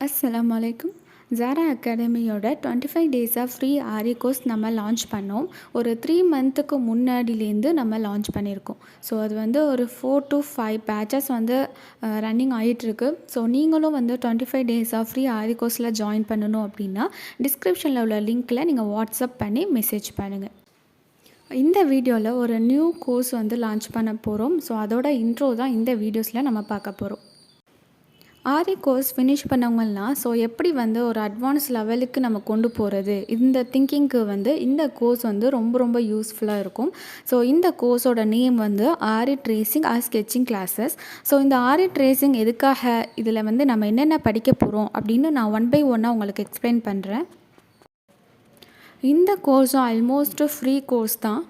அஸ்ஸலாமு அலைக்கும். ZAARA அகாடமியோட 25 days of free aari course நம்ம லான்ச் பண்ணோம். ஒரு 3 மந்த்துக்கு முன்னாடிலேருந்து நம்ம லான்ச் பண்ணியிருக்கோம். ஸோ அது வந்து ஒரு 4 to 5 பேட்சஸ் வந்து ரன்னிங் ஆகிட்டுருக்கு. ஸோ நீங்களும் வந்து 25 டேஸ் ஆஃப் ஃப்ரீ ஆரி கோர்ஸில் ஜாயின் பண்ணணும் அப்படின்னா டிஸ்கிரிப்ஷனில் உள்ள லிங்க்கில் நீங்கள் வாட்ஸ்அப் பண்ணி மெசேஜ் பண்ணுங்கள். இந்த வீடியோவில் ஒரு நியூ கோர்ஸ் வந்து லான்ச் பண்ண போகிறோம். ஸோ அதோட இன்ட்ரோ தான் இந்த வீடியோஸில் நம்ம பார்க்க போகிறோம். ஆரி கோர்ஸ் ஃபினிஷ் பண்ணவங்கலாம் ஸோ எப்படி வந்து ஒரு அட்வான்ஸ் லெவலுக்கு நம்ம கொண்டு போகிறது, இந்த திங்கிங்க்கு வந்து இந்த கோர்ஸ் வந்து ரொம்ப யூஸ்ஃபுல்லாக இருக்கும். ஸோ இந்த கோர்ஸோட நேம் வந்து aari tracing or sketching classes. So இந்த ஆரி ட்ரேசிங் எதுக்காக, இதில் வந்து நம்ம என்னென்ன படிக்க போகிறோம் அப்படின்னு நான் 1 by 1 உங்களுக்கு எக்ஸ்பிளைன் பண்ணுறேன். இந்த கோர்ஸும் ஆல்மோஸ்ட் ஃப்ரீ கோர்ஸ் தான்.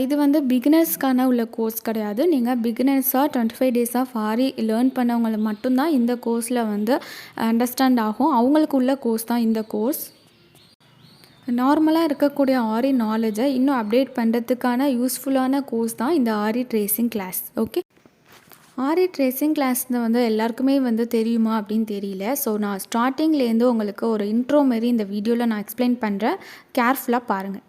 இது வந்து பிகினர்ஸ்க்கான உள்ள கோர்ஸ் கிடையாது. நீங்கள் பிகினர்ஸாக 25 டேஸ் ஆஃப் ஆரி லேர்ன் பண்ணவங்களை மட்டும்தான் இந்த கோர்ஸில் வந்து அண்டர்ஸ்டாண்ட் ஆகும். அவங்களுக்கு உள்ள கோர்ஸ் தான் இந்த கோர்ஸ். நார்மலாக இருக்கக்கூடிய ஆரி நாலேஜை இன்னும் அப்டேட் பண்ணுறதுக்கான யூஸ்ஃபுல்லான கோர்ஸ் தான் இந்த ஆரி ட்ரேசிங் கிளாஸ். ஓகே, ஆரி ட்ரேசிங் கிளாஸ் வந்து எல்லாருக்குமே வந்து தெரியுமா அப்படின்னு தெரியல. ஸோ நான் ஸ்டார்டிங்லேருந்து உங்களுக்கு ஒரு இன்ட்ரோ மாரி இந்த வீடியோவில் நான் எக்ஸ்பிளைன் பண்ணுறேன். கேர்ஃபுல்லாக பாருங்கள்.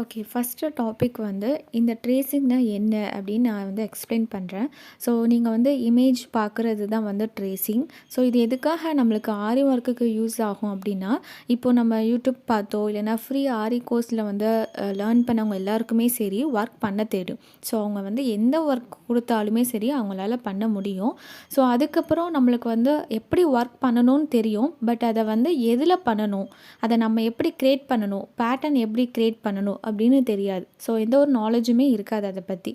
ஓகே, ஃபஸ்ட்டு டாபிக் வந்து இந்த ட்ரேசிங்னா என்ன அப்படின்னு நான் வந்து எக்ஸ்பிளைன் பண்ணுறேன். ஸோ நீங்கள் வந்து இமேஜ் பார்க்குறது தான் வந்து ட்ரேசிங். ஸோ இது எதுக்காக நம்மளுக்கு ஆரி ஒர்க்குக்கு யூஸ் ஆகும் அப்படின்னா, இப்போது நம்ம யூடியூப் பார்த்தோ இல்லைனா ஃப்ரீ ஆரி கோர்ஸில் வந்து லேர்ன் பண்ணவங்க எல்லாருக்குமே சரி ஒர்க் பண்ண தெரியும். ஸோ அவங்க வந்து எந்த ஒர்க் கொடுத்தாலுமே சரி அவங்களால பண்ண முடியும். ஸோ அதுக்கப்புறம் நம்மளுக்கு வந்து எப்படி ஒர்க் பண்ணணும்னு தெரியும். பட் அதை வந்து எதில் பண்ணணும், அதை நம்ம எப்படி க்ரியேட் பண்ணணும், பேட்டர்ன் எப்படி க்ரியேட் பண்ணணும் அப்படின்னு தெரியாது. ஸோ எந்த ஒரு நாலேஜுமே இருக்காது அதை பற்றி.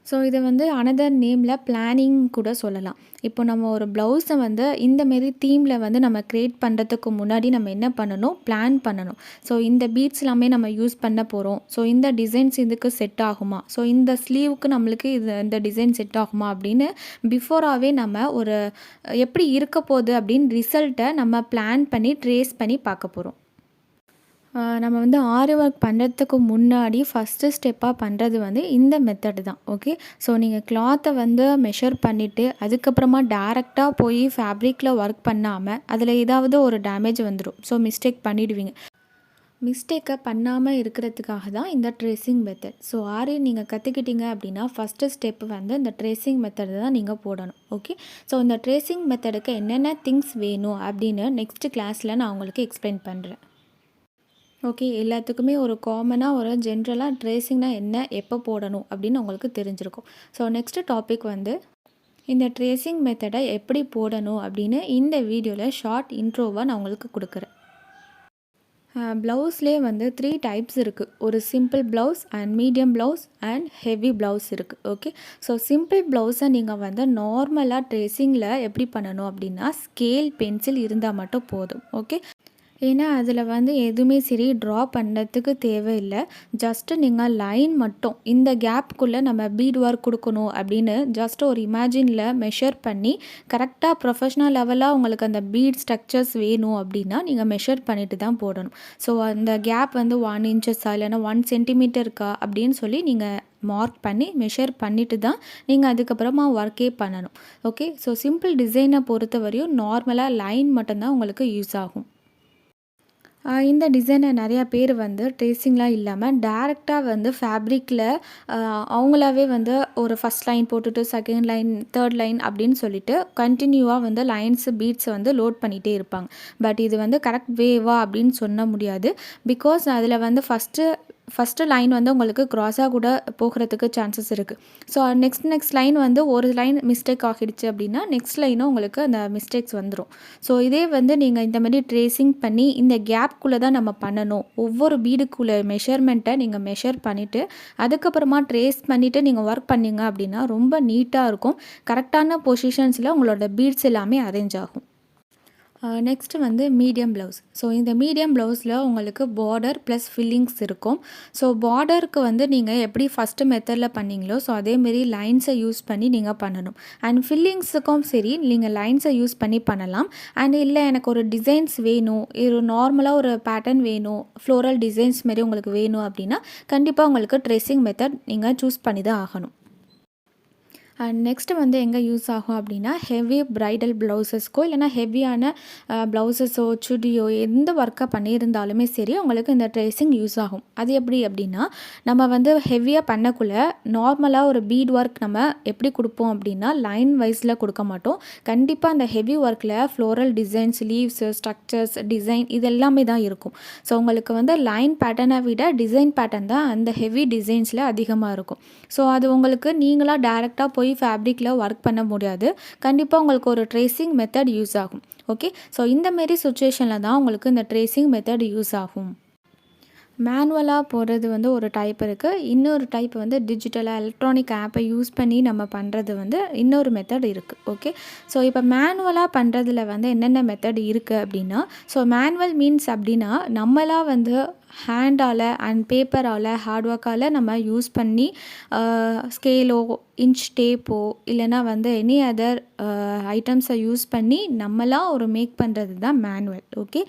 ஸோ இதை வந்து அனதர் நேமில் பிளானிங் கூட சொல்லலாம். இப்போ நம்ம ஒரு ப்ளவுஸை வந்து இந்தமாரி தீமில் வந்து நம்ம க்ரியேட் பண்ணுறதுக்கு முன்னாடி நம்ம என்ன பண்ணணும், பிளான் பண்ணணும். ஸோ இந்த பீட்ஸ் எல்லாமே நம்ம யூஸ் பண்ண போகிறோம். ஸோ இந்த டிசைன்ஸ் இதுக்கு செட் ஆகுமா, ஸோ இந்த ஸ்லீவுக்கு நம்மளுக்கு இந்த டிசைன் செட் ஆகுமா அப்படின்னு பிஃபோராகவே நம்ம ஒரு எப்படி இருக்க போகுது அப்படின்னு ரிசல்ட்டை நம்ம பிளான் பண்ணி ட்ரேஸ் பண்ணி பார்க்க போகிறோம். நம்ம வந்து ஆரி ஒர்க் பண்ணுறதுக்கு முன்னாடி ஃபஸ்ட்டு ஸ்டெப்பாக பண்ணுறது வந்து இந்த மெத்தடு தான். ஓகே, ஸோ நீங்கள் கிளாத்தை வந்து மெஷர் பண்ணிவிட்டு அதுக்கப்புறமா டேரெக்டாக போய் ஃபேப்ரிக்கில் ஒர்க் பண்ணாமல் அதில் ஏதாவது ஒரு டேமேஜ் வந்துடும். So mistake பண்ணிவிடுவீங்க. மிஸ்டேக்கை பண்ணாமல் இருக்கிறதுக்காக தான் இந்த ட்ரேசிங் மெத்தட். ஸோ ஆரி நீங்கள் கற்றுக்கிட்டீங்க அப்படின்னா ஃபஸ்ட்டு ஸ்டெப் வந்து இந்த ட்ரேசிங் மெத்தடு தான் நீங்கள் போடணும். ஓகே, ஸோ இந்த ட்ரேசிங் மெத்தடுக்கு என்னென்ன திங்ஸ் வேணும் அப்படின்னு நெக்ஸ்ட்டு கிளாஸில் நான் உங்களுக்கு எக்ஸ்பிளைன் பண்ணுறேன். ஓகே, எல்லாத்துக்குமே ஒரு காமனாக ஒரு ஜென்ரலாக ட்ரேசிங்னா என்ன, எப்போ போடணும் அப்படின்னு உங்களுக்கு தெரிஞ்சிருக்கும். ஸோ நெக்ஸ்ட்டு டாபிக் வந்து இந்த ட்ரேசிங் மெத்தடை எப்படி போடணும் அப்படின்னு இந்த வீடியோவில் ஷார்ட் இன்ட்ரோவாக நான் உங்களுக்கு கொடுக்குறேன். ப்ளவுஸ்லேயே வந்து 3 டைப்ஸ் இருக்குது. ஒரு simple blouse and medium blouse and heavy blouse இருக்குது. ஓகே, ஸோ சிம்பிள் ப்ளவுஸை நீங்கள் வந்து நார்மலாக ட்ரேசிங்கில் எப்படி பண்ணணும் அப்படின்னா, ஸ்கேல் பென்சில் இருந்தால் மட்டும் போதும். ஓகே, ஏன்னா அதில் வந்து எதுவுமே சரி ட்ரா பண்ணுறதுக்கு தேவையில்லை. ஜஸ்ட்டு நீங்கள் லைன் மட்டும் இந்த கேப்புக்குள்ளே நம்ம பீட் ஒர்க் கொடுக்கணும் அப்படின்னு ஜஸ்ட் ஒரு இமேஜினில் மெஷர் பண்ணி கரெக்டாக ப்ரொஃபஷ்னல் லெவலாக உங்களுக்கு அந்த பீட் ஸ்ட்ரக்சர்ஸ் வேணும் அப்படின்னா நீங்கள் மெஷர் பண்ணிட்டு தான் போடணும். ஸோ அந்த கேப் வந்து 1 இன்ச்சஸா இல்லைனா 1 சென்டிமீட்டருக்கா அப்படின்னு சொல்லி நீங்கள் மார்க் பண்ணி மெஷர் பண்ணிவிட்டு தான் நீங்கள் அதுக்கப்புறமா ஒர்க்கே பண்ணணும். ஓகே, ஸோ சிம்பிள் டிசைனை பொறுத்த வரையும் நார்மலாக லைன் மட்டும்தான் உங்களுக்கு யூஸ் ஆகும். இந்த டிசைனை நிறையா பேர் வந்து ட்ரேசிங்லாம் இல்லாமல் டேரெக்டாக வந்து ஃபேப்ரிக்கில் அவங்களாவே வந்து ஒரு ஃபஸ்ட் லைன் போட்டுட்டு செகண்ட் லைன், தேர்ட் லைன் அப்படின்னு சொல்லிட்டு கண்டினியூவாக வந்து லைன்ஸு பீட்ஸை வந்து லோட் பண்ணிகிட்டே இருப்பாங்க. பட் இது வந்து கரெக்ட் வேவா அப்படின்னு சொல்ல முடியாது. பிகாஸ் அதில் வந்து ஃபஸ்ட்டு லைன் வந்து உங்களுக்கு க்ராஸாக கூட போகிறதுக்கு சான்சஸ் இருக்குது. ஸோ நெக்ஸ்ட் லைன் வந்து ஒரு லைன் மிஸ்டேக் ஆகிடுச்சு அப்படின்னா நெக்ஸ்ட் லைனும் உங்களுக்கு அந்த மிஸ்டேக்ஸ் வந்துடும். ஸோ இதே வந்து நீங்கள் இந்த மாதிரி ட்ரேசிங் பண்ணி இந்த கேப்குள்ளே தான் நம்ம பண்ணணும். ஒவ்வொரு பீடுக்குள்ளே மெஷர்மெண்ட்டை நீங்கள் மெஷர் பண்ணிவிட்டு அதுக்கப்புறமா ட்ரேஸ் பண்ணிவிட்டு நீங்கள் ஒர்க் பண்ணிங்க அப்படின்னா ரொம்ப நீட்டாக இருக்கும். கரெக்டான பொசிஷன்ஸில் உங்களோட பீட்ஸ் எல்லாமே அரேஞ்ச் ஆகும். நெக்ஸ்ட்டு வந்து மீடியம் ப்ளவுஸ். ஸோ இந்த மீடியம் ப்ளவுஸில் உங்களுக்கு பார்டர் ப்ளஸ் ஃபில்லிங்ஸ் இருக்கும். ஸோ பார்டருக்கு வந்து நீங்கள் எப்படி ஃபஸ்ட்டு மெத்தடில் பண்ணீங்களோ ஸோ அதேமாரி லைன்ஸை யூஸ் பண்ணி நீங்கள் பண்ணணும். அண்ட் ஃபில்லிங்ஸுக்கும் சரி நீங்கள் லைன்ஸை யூஸ் பண்ணி பண்ணலாம். அண்ட் இல்லை எனக்கு ஒரு டிசைன்ஸ் வேணும், இது நார்மலாக ஒரு பேட்டர்ன் வேணும், ஃப்ளோரல் டிசைன்ஸ் மாரி உங்களுக்கு வேணும் அப்படின்னா கண்டிப்பாக உங்களுக்கு ட்ரேசிங் மெத்தட் நீங்கள் சூஸ் பண்ணி தான் ஆகணும். அண்ட் நெக்ஸ்ட்டு வந்து எங்கே யூஸ் ஆகும் அப்படின்னா ஹெவி ப்ரைடல் ப்ளவுசஸ்க்கோ இல்லைனா ஹெவியான ப்ளவுசஸோ சுடியோ எந்த ஒர்க்கை பண்ணியிருந்தாலுமே சரி உங்களுக்கு இந்த ட்ரேசிங் யூஸ் ஆகும். அது எப்படி அப்படின்னா நம்ம வந்து ஹெவியாக பண்ணக்குள்ளே நார்மலாக ஒரு பீட் ஒர்க் நம்ம எப்படி கொடுப்போம் அப்படின்னா லைன் வைஸில் கொடுக்க மாட்டோம். கண்டிப்பாக அந்த ஹெவி ஒர்க்கில் floral designs, leaves, structures, design இது எல்லாமே தான் இருக்கும். ஸோ உங்களுக்கு வந்து லைன் பேட்டர்னை விட டிசைன் பேட்டர்ன் தான் அந்த ஹெவி டிசைன்ஸில் அதிகமாக இருக்கும். ஸோ அது உங்களுக்கு நீங்களாக டேரெக்டாக போய் ஃபேப்ரிக்கில் ஒர்க் பண்ண முடியாது. கண்டிப்பாக உங்களுக்கு ஒரு ட்ரேசிங் மெத்தட் யூஸ் ஆகும். ஓகே, ஸோ இந்தமாரி சுச்சுவேஷனில் தான் உங்களுக்கு இந்த ட்ரேசிங் மெத்தட் யூஸ் ஆகும். மேனுவலாக போடுறது வந்து ஒரு டைப் இருக்குது. இன்னொரு டைப் வந்து டிஜிட்டலாக எலக்ட்ரானிக் ஆப்பை யூஸ் பண்ணி நம்ம பண்ணுறது வந்து இன்னொரு மெத்தட் இருக்குது. ஓகே, ஸோ இப்போ மேனுவலாக பண்ணுறதுல வந்து என்னென்ன மெத்தட் இருக்குது அப்படின்னா ஸோ மேனுவல் மீன்ஸ் அப்படின்னா நம்மளாக வந்து ஹேண்டால் அண்ட் பேப்பரால் ஹார்ட் ஒர்க்கால் நம்ம யூஸ் பண்ணி ஸ்கேலோ இன்ச் டேப்போ இல்லைனா வந்து எனி அதர் ஐட்டம்ஸை யூஸ் பண்ணி நம்மளாக ஒரு மேக் பண்ணுறது தான் மேனுவல். ஓகே,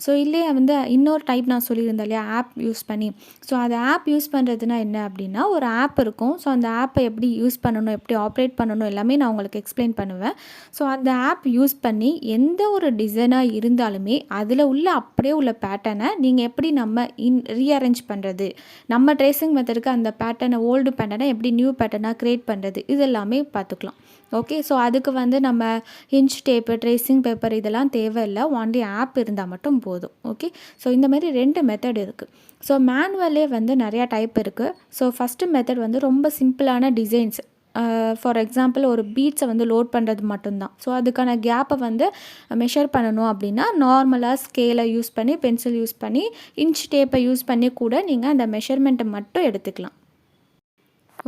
ஸோ இல்லையா வந்து இன்னொரு டைப் நான் சொல்லியிருந்தேன் இல்லையா ஆப் யூஸ் பண்ணி. ஸோ அது ஆப் யூஸ் பண்ணுறதுனா என்ன அப்படின்னா ஒரு ஆப் இருக்கும். ஸோ அந்த ஆப்பை எப்படி யூஸ் பண்ணணும், எப்படி ஆப்ரேட் பண்ணணும் எல்லாமே நான் உங்களுக்கு எக்ஸ்பிளைன் பண்ணுவேன். ஸோ அந்த ஆப் யூஸ் பண்ணி எந்த ஒரு டிசைனாக இருந்தாலுமே அதில் உள்ள அப்படியே உள்ள பேட்டர்னை நீங்கள் எப்படி நம்ம ரீஅரேஞ்ச் பண்ணுறது, நம்ம ட்ரேசிங் மெத்தடுக்கு அந்த பேட்டர்னை ஓல்டு பேட்டர்னை எப்படி நியூ பேட்டர்னாக க்ரியேட் பண்ணுறது இது எல்லாமே பார்த்துக்கலாம். ஓகே, ஸோ அதுக்கு வந்து நம்ம இன்ச் டேப்பு, ட்ரேசிங் பேப்பர் இதெல்லாம் தேவையில்லை. ஒன்லி ஆப் இருந்தால் மட்டும் போதும். ஓகே, ஸோ இந்த மாதிரி 2 மெத்தட் இருக்குது. ஸோ மேனுவலே வந்து நிறையா டைப் இருக்குது. ஸோ ஃபஸ்ட்டு மெத்தட் வந்து ரொம்ப சிம்பிளான டிசைன்ஸ், ஃபார் எக்ஸாம்பிள் ஒரு பீட்ஸை வந்து லோட் பண்ணுறது மட்டும்தான். ஸோ அதுக்கான கேப்பை வந்து மெஷர் பண்ணணும் அப்படின்னா நார்மலாக ஸ்கேலை யூஸ் பண்ணி பென்சில் யூஸ் பண்ணி இன்ச் டேப்பை யூஸ் பண்ணி கூட நீங்கள் அந்த மெஷர்மெண்ட்டை மட்டும் எடுத்துக்கலாம்.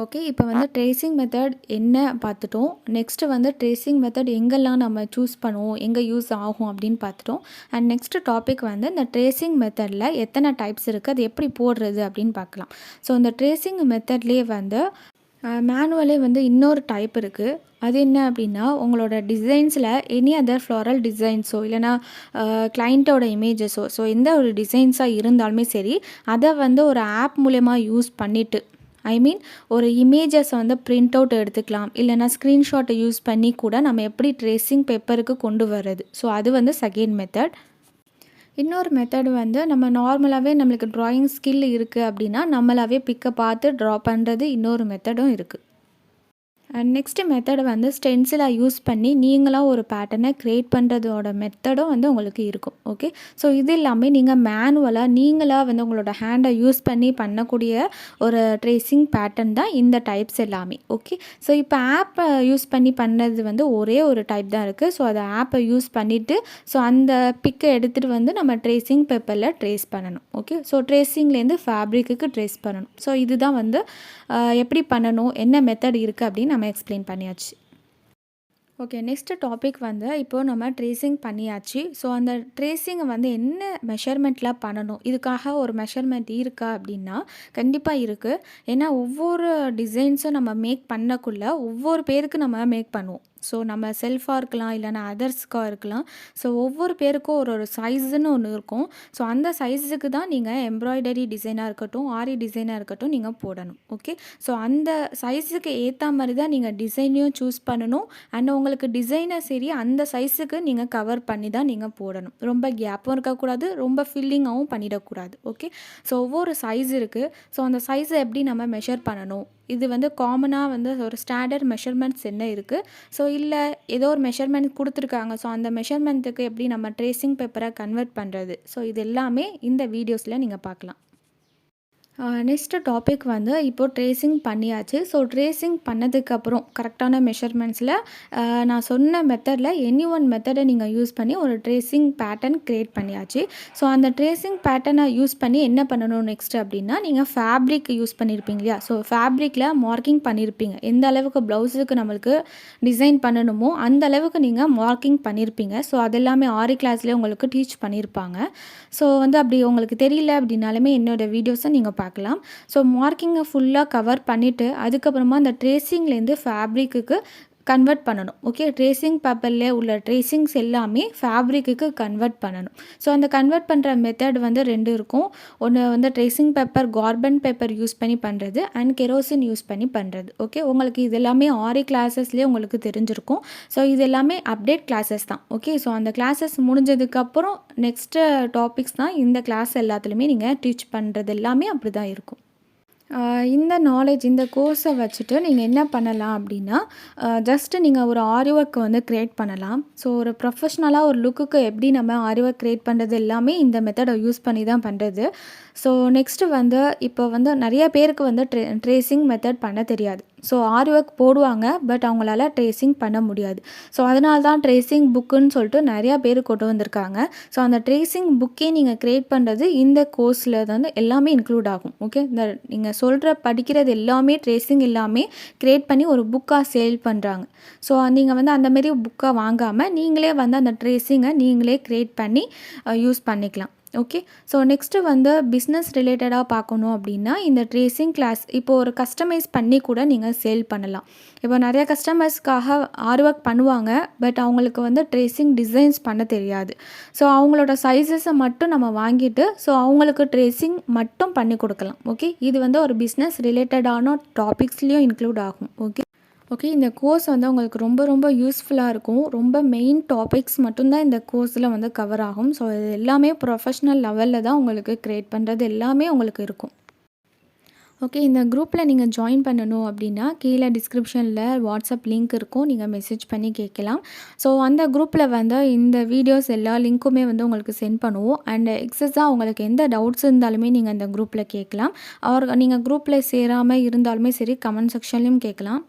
ஓகே, இப்போ வந்து ட்ரேசிங் மெத்தட் என்ன பார்த்துட்டோம். நெக்ஸ்ட்டு வந்து ட்ரேசிங் மெத்தட் எங்கெல்லாம் நம்ம சூஸ் பண்ணுவோம், எங்கே யூஸ் ஆகும் அப்படின்னு பார்த்துட்டோம். அண்ட் நெக்ஸ்ட்டு டாபிக் வந்து இந்த ட்ரேசிங் மெத்தடில் எத்தனை டைப்ஸ் இருக்குது, அது எப்படி போடுறது அப்படின்னு பார்க்கலாம். ஸோ இந்த ட்ரேசிங் மெத்தட்லேயே வந்து மேனுவலே வந்து இன்னொரு டைப் இருக்குது. அது என்ன அப்படின்னா உங்களோட டிசைன்ஸில் எனி அதர் ஃப்ளாரல் டிசைன்ஸோ இல்லைனா கிளைண்ட்டோட இமேஜஸோ ஸோ எந்த ஒரு டிசைன்ஸாக இருந்தாலுமே சரி அதை வந்து ஒரு ஆப் மூலயமா யூஸ் பண்ணிவிட்டு ஒரு இமேஜஸை வந்து பிரிண்ட் அவுட் எடுத்துக்கலாம். இல்லைனா ஸ்க்ரீன்ஷாட்டை யூஸ் பண்ணி கூட நம்ம எப்படி ட்ரேசிங் பேப்பருக்கு கொண்டு வர்றது. ஸோ அது வந்து செகண்ட் மெத்தட். இன்னொரு மெத்தட் வந்து நம்ம நார்மலாகவே நம்மளுக்கு ட்ராயிங் ஸ்கில் இருக்குது அப்படின்னா நம்மளாவே பிக்கை பார்த்து ட்ரா பண்ணுறது இன்னொரு மெத்தடும் இருக்குது. அண்ட் நெக்ஸ்ட்டு மெத்தடை வந்து ஸ்டென்சிலை யூஸ் பண்ணி நீங்களாக ஒரு பேட்டர்னை க்ரியேட் பண்ணுறதோட மெத்தடும் வந்து உங்களுக்கு இருக்கும். ஓகே, ஸோ இது எல்லாமே நீங்கள் மேனுவலாக நீங்களாக வந்து உங்களோட ஹேண்டை யூஸ் பண்ணி பண்ணக்கூடிய ஒரு ட்ரேசிங் பேட்டர்ன் தான் இந்த டைப்ஸ் எல்லாமே. ஓகே, ஸோ இப்போ ஆப்பை யூஸ் பண்ணி பண்ணது வந்து ஒரே ஒரு டைப் தான் இருக்குது. ஸோ அதை ஆப்பை யூஸ் பண்ணிவிட்டு ஸோ அந்த பிக்கை எடுத்துகிட்டு வந்து நம்ம ட்ரேசிங் பேப்பரில் ட்ரேஸ் பண்ணணும். ஓகே, ஸோ ட்ரேசிங்லேருந்து ஃபேப்ரிக்கு ட்ரேஸ் பண்ணணும். ஸோ இதுதான் வந்து எப்படி பண்ணணும், என்ன மெத்தட் இருக்குது அப்படின்னு நம்ம எக்ஸ்பிளைன் பண்ணியாச்சு. ஓகே, நெக்ஸ்ட்டு டாபிக் வந்து இப்போது நம்ம ட்ரேசிங் பண்ணியாச்சு. ஸோ அந்த ட்ரேசிங்கை வந்து என்ன மெஷர்மெண்ட்டில் பண்ணணும், இதுக்காக ஒரு மெஷர்மெண்ட் இருக்கா அப்படின்னா கண்டிப்பாக இருக்குது. ஏன்னா ஒவ்வொரு டிசைன்ஸும் நம்ம மேக் பண்ணக்குள்ளே ஒவ்வொரு பேருக்கு நம்ம மேக் பண்ணுவோம். ஸோ நம்ம செல்ஃபாக இருக்கலாம் இல்லைனா அதர்ஸ்க்காக இருக்கலாம். ஸோ ஒவ்வொரு பேருக்கும் ஒரு சைஸுன்னு ஒன்று இருக்கும். ஸோ அந்த சைஸுக்கு தான் நீங்கள் எம்ப்ராய்டரி டிசைனாக இருக்கட்டும், ஆரி டிசைனாக இருக்கட்டும் நீங்கள் போடணும். ஓகே, ஸோ அந்த சைஸுக்கு ஏற்ற மாதிரி தான் நீங்கள் டிசைனையும் சூஸ் பண்ணணும். அண்ட் உங்களுக்கு டிசைனை சரி அந்த சைஸுக்கு நீங்கள் கவர் பண்ணி தான் நீங்கள் போடணும். ரொம்ப கேப்பும் இருக்கக்கூடாது, ரொம்ப ஃபில்லிங்காகவும் பண்ணிடக்கூடாது. ஓகே, ஸோ ஒவ்வொரு சைஸ் இருக்குது. ஸோ அந்த சைஸை எப்படி நம்ம மெஷர் பண்ணணும், இது வந்து காமனாக வந்து ஒரு ஸ்டாண்டர்ட் மெஷர்மெண்ட்ஸ் என்ன இருக்குது. ஸோ இல்லை ஏதோ ஒரு மெஷர்மெண்ட் கொடுத்துருக்காங்க. ஸோ அந்த மெஷர்மெண்ட்டுக்கு எப்படி நம்ம ட்ரேசிங் பேப்பரை கன்வெர்ட் பண்ணுறது. ஸோ இது எல்லாமே இந்த வீடியோஸில் நீங்கள் பார்க்கலாம். நெக்ஸ்ட்டு டாபிக் வந்து இப்போது ட்ரேசிங் பண்ணியாச்சு. ஸோ ட்ரேசிங் பண்ணதுக்கப்புறம் கரெக்டான மெஷர்மெண்ட்ஸில் நான் சொன்ன மெத்தடில் எனி ஒன் மெத்தடை நீங்கள் யூஸ் பண்ணி ஒரு ட்ரேசிங் பேட்டர்ன் க்ரியேட் பண்ணியாச்சு. ஸோ அந்த ட்ரேசிங் பேட்டர்னை யூஸ் பண்ணி என்ன பண்ணணும் நெக்ஸ்ட் அப்படின்னா, நீங்கள் ஃபேப்ரிக் யூஸ் பண்ணியிருப்பீங்க இல்லையா? ஸோ ஃபேப்ரிக்கில் மார்க்கிங் பண்ணியிருப்பீங்க. எந்த அளவுக்கு ப்ளவுஸுக்கு நம்மளுக்கு டிசைன் பண்ணணுமோ அந்த அளவுக்கு நீங்கள் மார்க்கிங் பண்ணியிருப்பீங்க. ஸோ அது எல்லாமே ஆரி கிளாஸ்லேயே உங்களுக்கு டீச் பண்ணியிருப்பாங்க. ஸோ வந்து அப்படி உங்களுக்கு தெரியல அப்படின்னாலுமே என்னோடய வீடியோஸை நீங்கள் பார்க்கலாம். ஸோ மார்க்கிங்கை ஃபுல்லாக கவர் பண்ணிவிட்டு அதுக்கப்புறமா அந்த ட்ரேசிங்லேருந்து ஃபேப்ரிக்குக்கு கன்வெர்ட் பண்ணணும். ஓகே, ட்ரேசிங் பேப்பரில் உள்ள ட்ரேசிங்ஸ் எல்லாமே ஃபேப்ரிக்குக்கு கன்வெர்ட் பண்ணணும். ஸோ அந்த கன்வெர்ட் பண்ணுற மெத்தட் வந்து 2 இருக்கும். ஒன்று வந்து tracing paper carbon paper use பண்ணி பண்ணுறது அண்ட் கெரோசின் யூஸ் பண்ணி பண்ணுறது. ஓகே, உங்களுக்கு இது எல்லாமே ஆரி கிளாஸஸ்லேயே உங்களுக்கு தெரிஞ்சிருக்கும். ஸோ இது எல்லாமே அப்டேட் கிளாஸஸ் தான். ஓகே, ஸோ அந்த கிளாஸஸ் முடிஞ்சதுக்கப்புறம் நெக்ஸ்ட்டு டாபிக்ஸ் தான் இந்த கிளாஸ் எல்லாத்துலேயுமே நீங்கள் டீச் பண்ணுறது எல்லாமே அப்படி தான் இருக்கும். இந்த நாலேஜ் இந்த கோர்ஸை வச்சுட்டு நீங்கள் என்ன பண்ணலாம் அப்படின்னா, ஜஸ்ட்டு நீங்கள் ஒரு ஆரி ஒர்க் வந்து க்ரியேட் பண்ணலாம். ஸோ ஒரு ப்ரொஃபஷ்னலாக ஒரு லுக்குக்கு எப்படி நம்ம ஆரி ஒர்க் க்ரியேட் பண்ணுறது எல்லாமே இந்த மெத்தடை யூஸ் பண்ணி தான் பண்ணுறது. ஸோ நெக்ஸ்ட்டு வந்து இப்போ வந்து நிறைய பேருக்கு வந்து ட்ரேசிங் மெத்தட் பண்ண தெரியாது. ஸோ ஆரி ஒர்க் போடுவாங்க, பட் அவங்களால ட்ரேசிங் பண்ண முடியாது. ஸோ அதனால தான் ட்ரேசிங் புக்குன்னு சொல்லிட்டு நிறையா பேர் கொண்டு வந்திருக்காங்க. ஸோ அந்த ட்ரேசிங் புக்கே நீங்கள் க்ரியேட் பண்ணுறது இந்த கோர்ஸில் வந்து எல்லாமே இன்க்ளூட் ஆகும். ஓகே, இந்த நீங்கள் சொல்கிற படிக்கிறது எல்லாமே ட்ரேசிங் எல்லாமே க்ரியேட் பண்ணி ஒரு புக்காக சேல் பண்ணுறாங்க. ஸோ நீங்கள் வந்து அந்தமாரி புக்காக வாங்காமல் நீங்களே வந்து அந்த ட்ரேசிங்கை நீங்களே க்ரியேட் பண்ணி யூஸ் பண்ணிக்கலாம். ஓகே, ஸோ நெக்ஸ்ட்டு வந்து பிஸ்னஸ் ரிலேட்டடாக பார்க்கணும் அப்படின்னா இந்த ட்ரேசிங் கிளாஸ் இப்போது ஒரு கஸ்டமைஸ் பண்ணி கூட நீங்கள் சேல் பண்ணலாம். இப்போ நிறைய கஸ்டமர்ஸ்க்காக ஆரி ஒர்க் பண்ணுவாங்க, பட் அவங்களுக்கு வந்து ட்ரேசிங் டிசைன்ஸ் பண்ண தெரியாது. ஸோ அவங்களோட சைஸஸை மட்டும் நம்ம வாங்கிட்டு ஸோ அவங்களுக்கு ட்ரேசிங் மட்டும் பண்ணி கொடுக்கலாம். ஓகே, இது வந்து ஒரு பிஸ்னஸ் ரிலேட்டடான டாபிக்ஸ்லேயும் இன்க்ளூட் ஆகும். ஓகே, இந்த கோர்ஸ் வந்து உங்களுக்கு ரொம்ப ரொம்ப யூஸ்ஃபுல்லாக இருக்கும். ரொம்ப மெயின் டாபிக்ஸ் மட்டும்தான் இந்த கோர்ஸில் வந்து கவர் ஆகும். ஸோ இது எல்லாமே ப்ரொஃபஷ்னல் லெவலில் தான் உங்களுக்கு க்ரியேட் பண்ணுறது எல்லாமே உங்களுக்கு இருக்கும். ஓகே, இந்த குரூப்பில் நீங்கள் ஜாயின் பண்ணணும் அப்படின்னா கீழே டிஸ்கிரிப்ஷனில் வாட்ஸ்அப் லிங்க் இருக்கும். நீங்கள் மெசேஜ் பண்ணி கேட்கலாம். ஸோ அந்த குரூப்பில் வந்து இந்த வீடியோஸ் எல்லா லிங்க்குமே வந்து உங்களுக்கு சென்ட் பண்ணுவோம். அண்ட் எக்ஸஸாக உங்களுக்கு எந்த டவுட்ஸ் இருந்தாலுமே நீங்கள் அந்த குரூப்பில் கேட்கலாம். நீங்கள் குரூப்பில் சேராமல் இருந்தாலுமே சரி கமெண்ட் செக்ஷன்லேயும் கேட்கலாம்.